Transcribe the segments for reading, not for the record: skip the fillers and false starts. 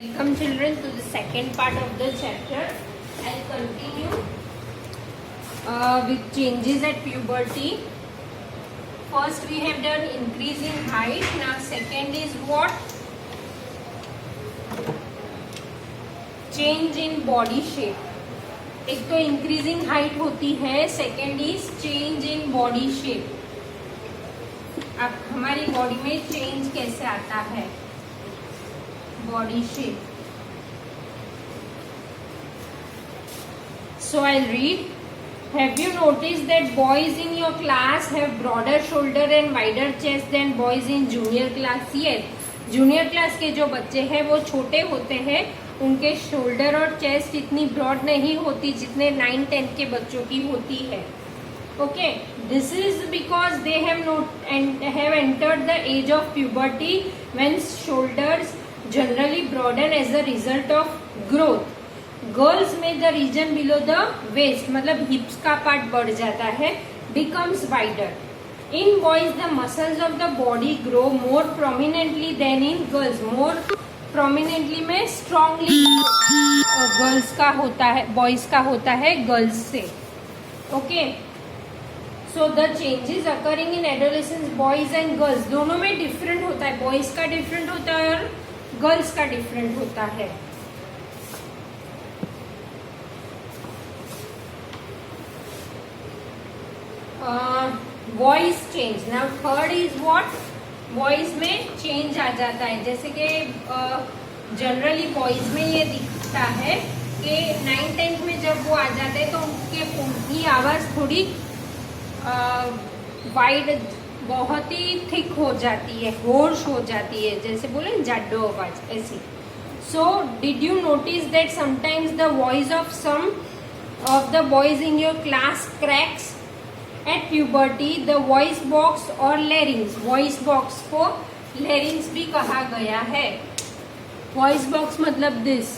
Welcome children to the second part of the chapter. I'll continue with changes at puberty. First we have done increase in height. Now second is what? Change in body shape. एक तो increasing height होती है, second is change in body shape. अब हमारी body में change कैसे आता है? Body shape. So I'll read. Have you noticed that boys in your class have broader shoulder and wider chest than boys in junior class? Yes. Junior class के जो बच्चे हैं वो छोटे होते हैं, उनके शोल्डर और चेस्ट इतनी ब्रॉड नहीं होती जितने 9-10 के बच्चों की होती है. Okay, this is because they have entered the age of puberty when shoulders generally broaden as a result of growth. Girls में the region below the waist मतलब हिप्स का पार्ट बढ़ जाता है, becomes wider. In boys the muscles of the body grow more prominently than in girls. More prominently में strongly girls का होता है, बॉयज का होता है गर्ल्स से. Okay, so the changes occurring in adolescence boys and girls दोनों में डिफरेंट होता है. बॉयज का डिफरेंट होता है और गर्ल्स का डिफरेंट होता है. Voice change. Now third is what? Voice में चेंज आ जाता है. जैसे कि जनरली बॉयज में ये दिखता है कि 9-10 में जब वो आ जाते हैं तो उनकी आवाज थोड़ी वाइड, बहुत ही थिक हो जाती है, होर्श हो जाती है, जैसे बोले जाडो आवाज ऐसी. So did you notice that sometimes the voice of some of the boys in your class cracks at puberty? The voice box और लेरिंग्स. वॉइस बॉक्स को लेरिंग्स भी कहा गया है. वॉइस बॉक्स मतलब दिस.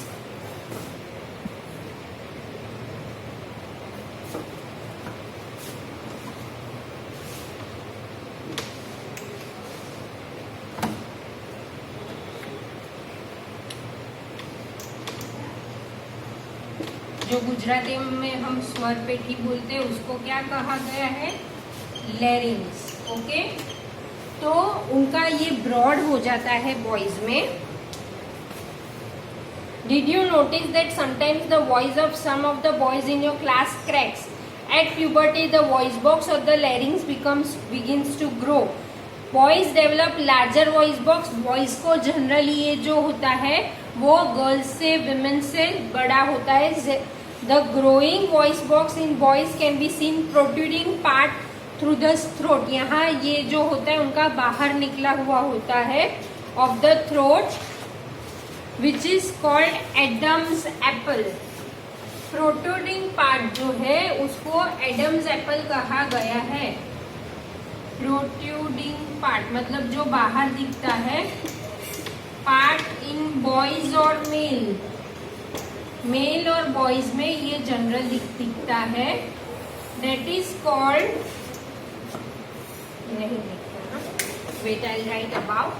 जो गुजराती में हम स्वर पेटी बोलते हैं उसको क्या कहा गया है? लेरिंग्स. ओके, तो उनका ये ब्रॉड हो जाता है बॉयज में. Did you notice that sometimes the voice of some of the boys in your class cracks at puberty? The voice box और the larynx begins to grow. Boys develop larger voice box. Boys को generally ये जो होता है वो girls से, women से बड़ा होता है. The growing voice box in boys can be seen protruding part through the throat. यहाँ ये जो होता है उनका बाहर निकला हुआ होता है of the throat, which is called Adam's apple. Protruding part जो है उसको Adam's apple कहा गया है. Protruding part मतलब जो बाहर दिखता है. पार्ट इन बॉयज और मेल. मेल और बॉयज में ये जनरल दिखता है. दैट इज कॉल्ड, नहीं दिखता ना, wait I write about.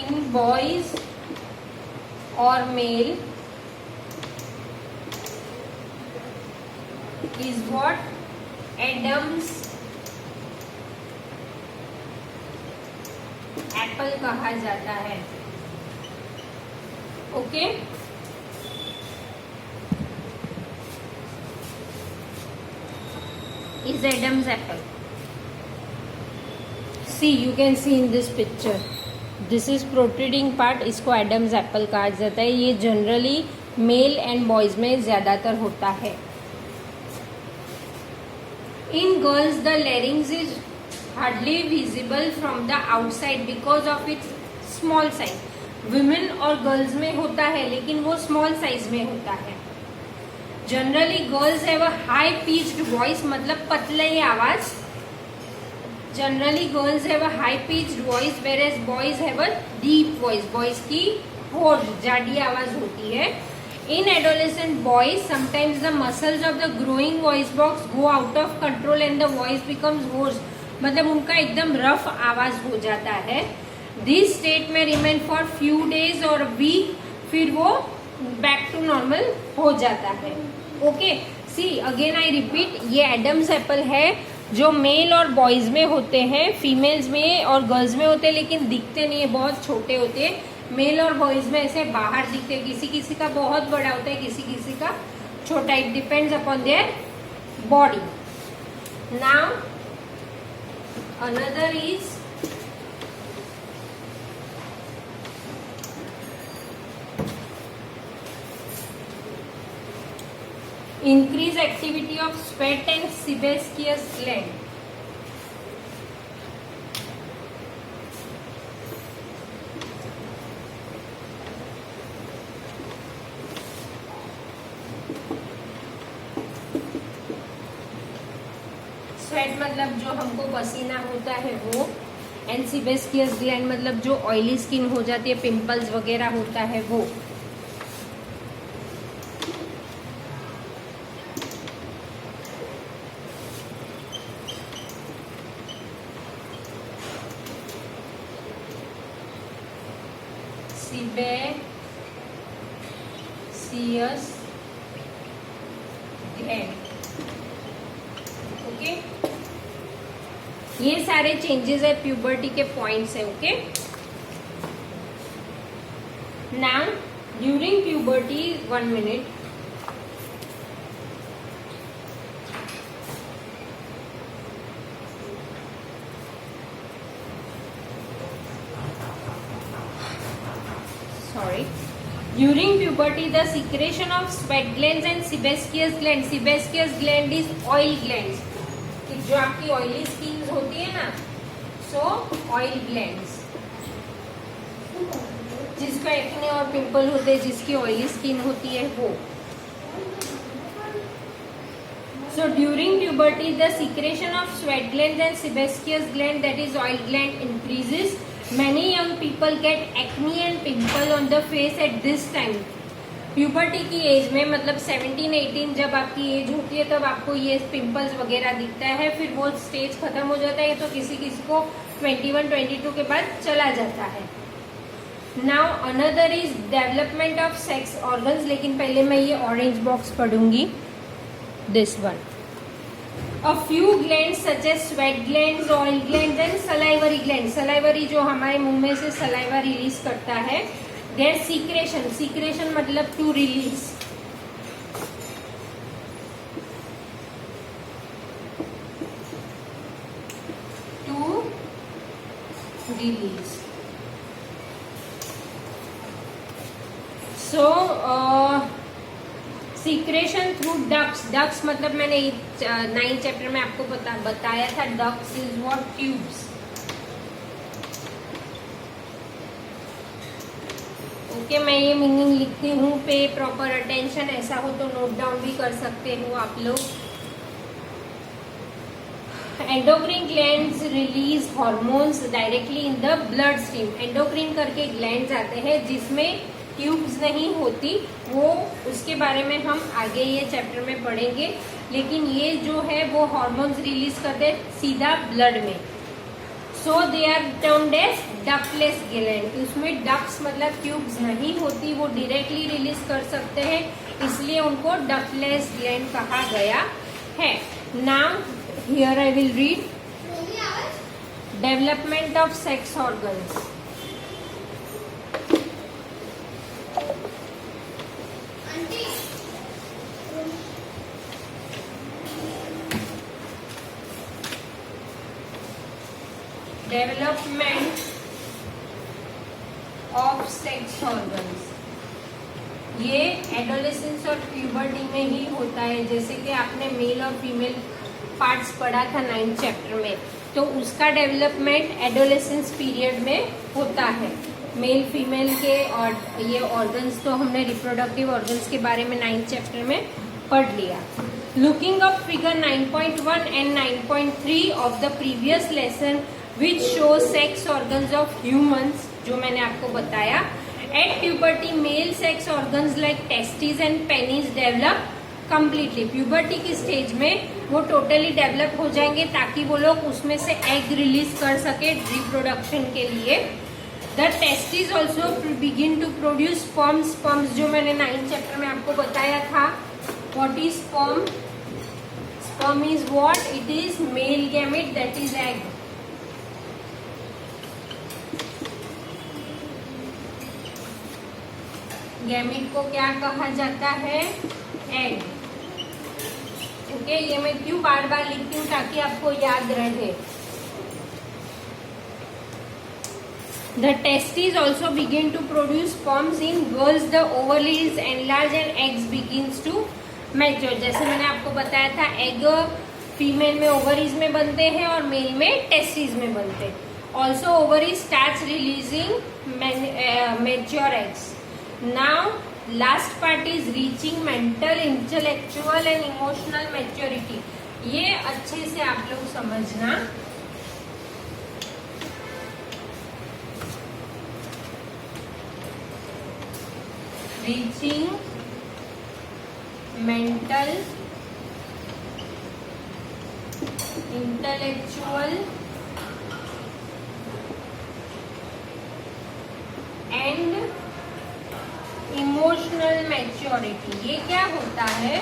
In boys और male is what? Adam's apple कहा जाता है. Okay, is Adam's apple. See, you can see in this picture. This is protruding part. इसको Adam's apple कहा जाता है. ये जनरली मेल एंड बॉयज में ज्यादातर होता है. In girls, the larynx is hardly visible from the outside because of its small size. Women और girls में होता है लेकिन वो small size में होता है. Generally, girls have a high pitched voice मतलब पतली आवाज. Generally, girls have a high pitched voice whereas boys have a deep voice. Boys की होर्स, जाडी आवाज होती है। In adolescent boys sometimes the muscles of the growing voice box go out of control and the voice becomes hoarse, मतलब उनका एकदम rough आवाज हो जाता है। दिस स्टेट में रिमेन फॉर फ्यू डेज और वीक, फिर वो बैक टू नॉर्मल हो जाता है। Okay, see again I repeat, ये एडम्स एप्पल है जो मेल और बॉयज में होते हैं, फीमेल्स में और गर्ल्स में होते हैं, लेकिन दिखते नहीं है, बहुत छोटे होते हैं। मेल और बॉयज में ऐसे बाहर दिखते हैं, किसी किसी का बहुत बड़ा होता है, किसी किसी का छोटा, it depends upon their body. Now another is increase activity of sweat and sebaceous gland। Sweat मतलब जो हमको पसीना होता है वो, एंड सीबेसियस ग्लैंड मतलब जो ऑयली स्किन हो जाती है, पिंपल्स वगैरह होता है वो। Sebaceous gland. ओके, ये सारे चेंजेस है, प्यूबर्टी के पॉइंट्स है। Okay, now during puberty, 1 minute, sorry, during puberty the secretion of sweat glands and sebaceous gland, sebaceous gland is oil glands, जो आपकी ऑयली स्किन होती है ना, सो ऑयल ग्लैंड्स, जिसको एक्ने और पिंपल होते हैं, जिसकी ऑयली स्किन होती है वो। So during puberty the secretion of sweat glands and sebaceous gland, that is oil gland, increases। Many young people get acne and pimple on the face at this time। Puberty की as में, मतलब 17-18 जब आपकी as होती है, तब आपको ये पिंपल्स वगैरह दिखता है, फिर वो स्टेज खत्म हो जाता है, तो किसी किसी को 21-22 के बाद चला जाता है। Now another is development of sex organs, लेकिन पहले मैं ये ऑरेंज बॉक्स पढ़ूंगी, this one. A few glands such as sweat glands, oil glands and salivary glands, salivary जो हमारे मुंह में से सलाइवा रिलीज करता है, their secretion, secretion मतलब to release, to release। So secretion through ducts, ducts मतलब मैंने 9th चैप्टर में आपको बताया था, ducts is what, tubes. Okay, मैं ये मीनिंग लिखती हूँ, पे प्रॉपर अटेंशन, ऐसा हो तो नोट डाउन भी कर सकते हो आप लोग। Endocrine glands release hormones directly in the blood stream. Endocrine करके ग्लैंड्स आते हैं जिसमें ट्यूब्स नहीं होती, वो उसके बारे में हम आगे ये चैप्टर में पढ़ेंगे, लेकिन ये जो है वो हार्मोन्स रिलीज करते हैं सीधा ब्लड में। So they are termed as ductless gland. उसमें डक्ट्स मतलब ट्यूब्स नहीं होती, वो डायरेक्टली रिलीज कर सकते हैं, इसलिए उनको डक्टलेस ग्लैंड कहा गया है। Now here I will read development of sex organs. Development of sex organs, ये एडोलेसेंस और प्यूबर्टी में ही होता है। जैसे कि आपने मेल और फीमेल पार्ट्स पढ़ा था 9th चैप्टर में, तो उसका डेवलपमेंट एडोलेसेंस पीरियड में होता है। मेल फीमेल के और ये ऑर्गन्स तो हमने रिप्रोडक्टिव ऑर्गन्स के बारे में 9th चैप्टर में पढ़ लिया। Looking up figure 9.1 and 9.3 of the previous lesson which shows sex organs of humans, जो मैंने आपको बताया, At puberty, male sex organs like testes and penis develop completely. Puberty की स्टेज में वो टोटली डेवलप हो जाएंगे ताकि वो लोग उसमें से एग रिलीज कर सके रिप्रोडक्शन के लिए. The testes also begin to produce sperm. Sperms जो मैंने 9th चैप्टर में आपको बताया था. What is sperm? Sperm is what? It is male gamete, that is egg. Gamete को क्या कहा जाता है? एग. ओके, ये मैं क्यों बार बार लिखती हूँ ताकि आपको याद रहे. The testes also begin to produce sperms. In girls, the ovary is enlarged and eggs begins to mature. जैसे मैंने आपको बताया था, एग फीमेल में ओवरीज में बनते हैं और मेल में टेस्टिस में बनते हैं. Also, ovary starts releasing mature eggs. Now, last part is reaching mental, intellectual and emotional maturity. ये अच्छे से आप लोग समझना. Reaching mental, intellectual and emotional maturity. ये क्या होता है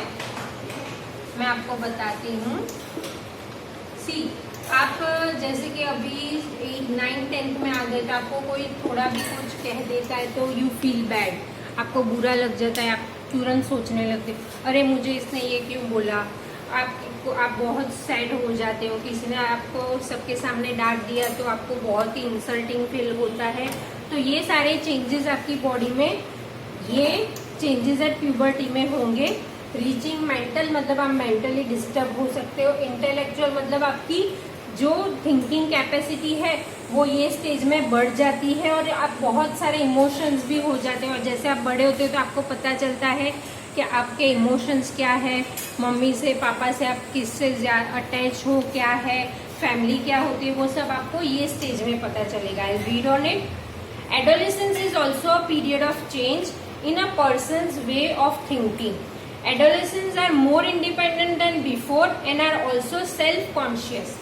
मैं आपको बताती हूँ. सी, आप जैसे कि अभी 8, 9, 10th में आ गए तो आपको कोई थोड़ा भी कुछ कह देता है तो यू फील बैड, आपको बुरा लग जाता है. आप तुरंत सोचने लगते, अरे मुझे इसने ये क्यों बोला. आप बहुत सैड हो जाते हो. किसी ने आपको सबके सामने डांट दिया तो आपको बहुत ही इंसल्टिंग फील होता है. तो ये सारे चेंजेस आपकी बॉडी में, ये चेंजेस एट प्यूबर्टी में होंगे. रीचिंग मेंटल मतलब आप मेंटली डिस्टर्ब हो सकते हो. इंटेलेक्चुअल मतलब आपकी जो थिंकिंग कैपेसिटी है वो ये स्टेज में बढ़ जाती है और आप बहुत सारे इमोशंस भी हो जाते हैं. और जैसे आप बड़े होते हो तो आपको पता चलता है कि आपके इमोशंस क्या है, मम्मी से पापा से आप किससे अटैच हो, क्या है, फैमिली क्या होती है, वो सब आपको ये स्टेज में पता चलेगा. I read on it. Adolescence is also a period of change in a person's way of thinking. Adolescents are more independent than before and are also self-conscious.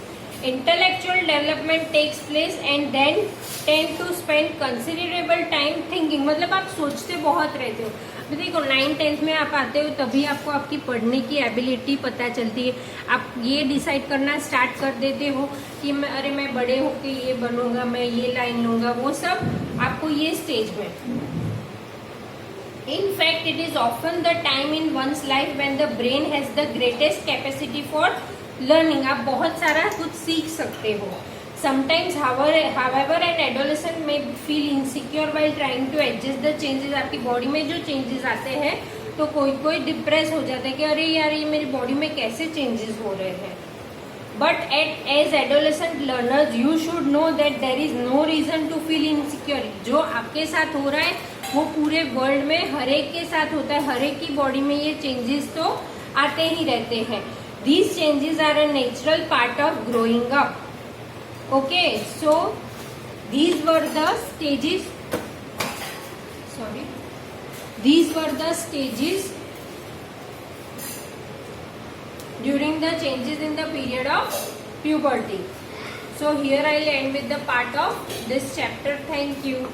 Intellectual development takes place and then tend to spend considerable time thinking. मतलब आप सोचते बहुत रहते हो. देखो 9, 10th में आप आते हो तभी आपको आपकी पढ़ने की एबिलिटी पता चलती है. आप ये डिसाइड करना स्टार्ट कर देते हो कि अरे मैं बड़े होके ये बनूंगा, मैं ये लाइन लूंगा. वो सब आपको ये स्टेज में. In fact, it is often the time in one's life when the brain has the greatest capacity for learning. आप बहुत सारा कुछ सीख सकते हो. Sometimes, however, an adolescent may feel insecure while trying to adjust the changes. आपकी body में जो चेंजेस आते हैं तो कोई डिप्रेस हो जाता है कि अरे यार ये मेरी बॉडी में कैसे चेंजेस हो रहे हैं. But as adolescent learners, you should know that there is no reason to feel insecure. जो आपके साथ हो रहा है वो पूरे वर्ल्ड में हर एक के साथ होता है. हर एक की बॉडी में ये चेंजेस तो आते ही रहते हैं. These changes are a natural part of growing up. Okay, so these were the stages. These were the stages during the changes in the period of puberty. So here I'll end with the part of this chapter. Thank you.